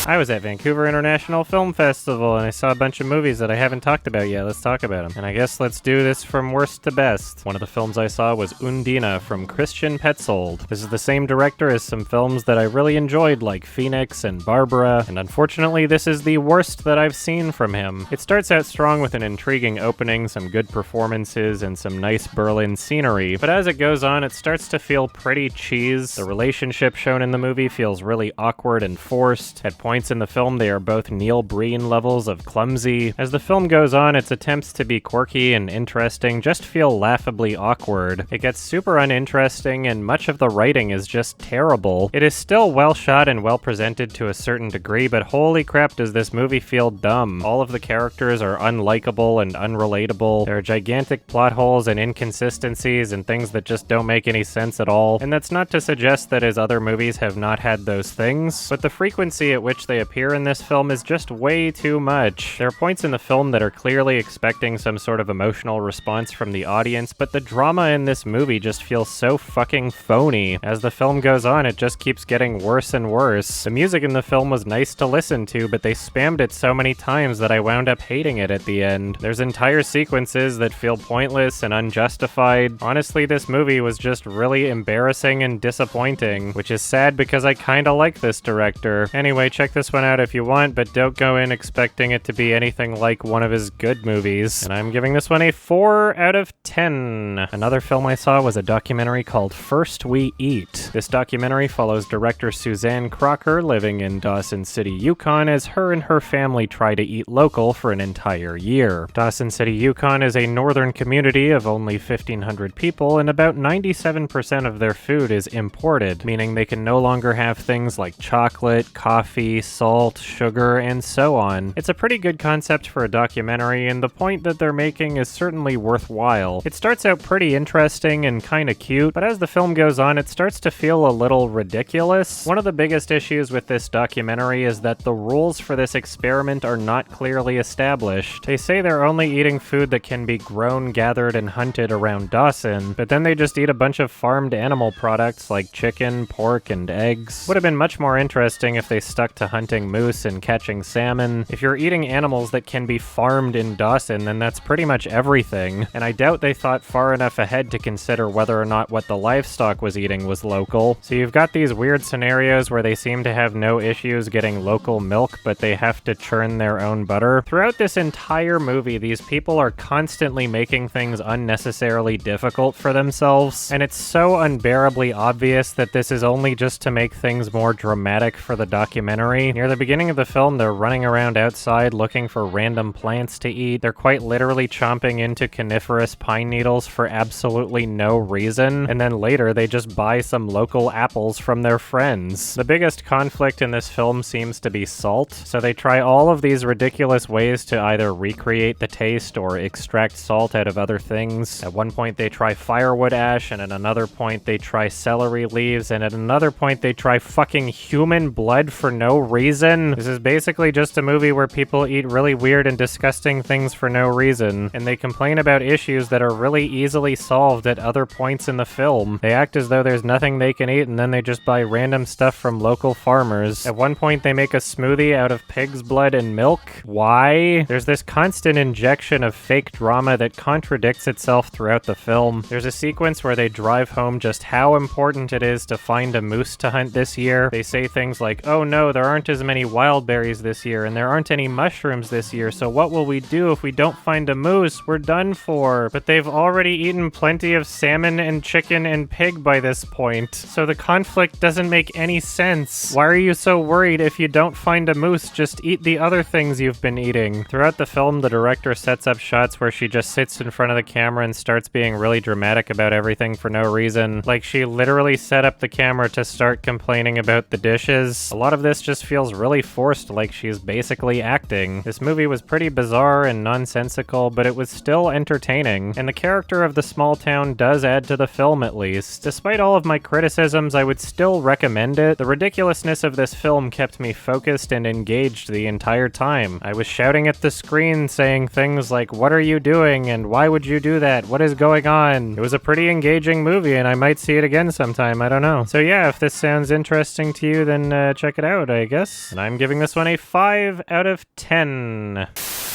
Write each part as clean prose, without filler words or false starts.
I was at Vancouver International Film Festival, and I saw a bunch of movies that I haven't talked about yet. Let's talk about them. And I guess let's do this from worst to best. One of the films I saw was Undine from Christian Petzold. This is the same director as some films that I really enjoyed, like Phoenix and Barbara, and unfortunately this is the worst that I've seen from him. It starts out strong with an intriguing opening, some good performances, and some nice Berlin scenery, but as it goes on, it starts to feel pretty cheese. The relationship shown in the movie feels really awkward and forced. At points in the film, they are both Neil Breen levels of clumsy. As the film goes on, its attempts to be quirky and interesting just feel laughably awkward. It gets super uninteresting, and much of the writing is just terrible. It is still well shot and well presented to a certain degree, but holy crap does this movie feel dumb. All of the characters are unlikable and unrelatable. There are gigantic plot holes and inconsistencies and things that just don't make any sense at all. And that's not to suggest that his other movies have not had those things, but the frequency at which they appear in this film is just way too much. There are points in the film that are clearly expecting some sort of emotional response from the audience, but the drama in this movie just feels so fucking phony. As the film goes on, it just keeps getting worse and worse. The music in the film was nice to listen to, but they spammed it so many times that I wound up hating it at the end. There's entire sequences that feel pointless and unjustified. Honestly, this movie was just really embarrassing and disappointing, which is sad because I kinda like this director. Anyway, check this one out if you want, but don't go in expecting it to be anything like one of his good movies. And I'm giving this one a 4 out of 10. Another film I saw was a documentary called First We Eat. This documentary follows director Suzanne Crocker living in Dawson City, Yukon, as her and her family try to eat local for an entire year. Dawson City, Yukon is a northern community of only 1,500 people, and about 97% of their food is imported, meaning they can no longer have things like chocolate, coffee, salt, sugar, and so on. It's a pretty good concept for a documentary, and the point that they're making is certainly worthwhile. It starts out pretty interesting and kinda cute, but as the film goes on, it starts to feel a little ridiculous. One of the biggest issues with this documentary is that the rules for this experiment are not clearly established. They say they're only eating food that can be grown, gathered, and hunted around Dawson, but then they just eat a bunch of farmed animal products like chicken, pork, and eggs. Would have been much more interesting if they stuck to hunting moose and catching salmon. If you're eating animals that can be farmed in Dawson, then that's pretty much everything, and I doubt they thought far enough ahead to consider whether or not what the livestock was eating was local. So you've got these weird scenarios where they seem to have no issues getting local milk, but they have to churn their own butter. Throughout this entire movie, these people are constantly making things unnecessarily difficult for themselves, and it's so unbearably obvious that this is only just to make things more dramatic for the documentary. Near the beginning of the film, they're running around outside looking for random plants to eat. They're quite literally chomping into coniferous pine needles for absolutely no reason, and then later they just buy some local apples from their friends. The biggest conflict in this film seems to be salt, so they try all of these ridiculous ways to either recreate the taste or extract salt out of other things. At one point they try firewood ash, and at another point they try celery leaves, and at another point they try fucking human blood for no reason. This is basically just a movie where people eat really weird and disgusting things for no reason, and they complain about issues that are really easily solved at other points in the film. They act as though there's nothing they can eat, and then they just buy random stuff from local farmers. At one point they make a smoothie out of pig's blood and milk. Why? There's this constant injection of fake drama that contradicts itself throughout the film. There's a sequence where they drive home just how important it is to find a moose to hunt this year. They say things like, oh no, there aren't as many wild berries this year, and there aren't any mushrooms this year, so what will we do if we don't find a moose? We're done for. But they've already eaten plenty of salmon and chicken and pig by this point, so the conflict doesn't make any sense. Why are you so worried if you don't find a moose? Just eat the other things you've been eating. Throughout the film, the director sets up shots where she just sits in front of the camera and starts being really dramatic about everything for no reason. Like she literally set up the camera to start complaining about the dishes. A lot of this just feels really forced, like she's basically acting. This movie was pretty bizarre and nonsensical, but it was still entertaining, and the character of the small town does add to the film at least. Despite all of my criticisms, I would still recommend it. The ridiculousness of this film kept me focused and engaged the entire time. I was shouting at the screen saying things like, "What are you doing?" and "Why would you do that? What is going on?" It was a pretty engaging movie, and I might see it again sometime, I don't know. So yeah, if this sounds interesting to you, then check it out, I guess. guess. And I'm giving this one a 5 out of 10.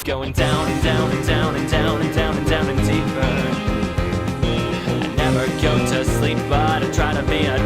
Going down and down and down and down and down and down and deeper. I never go to sleep, but I try to be a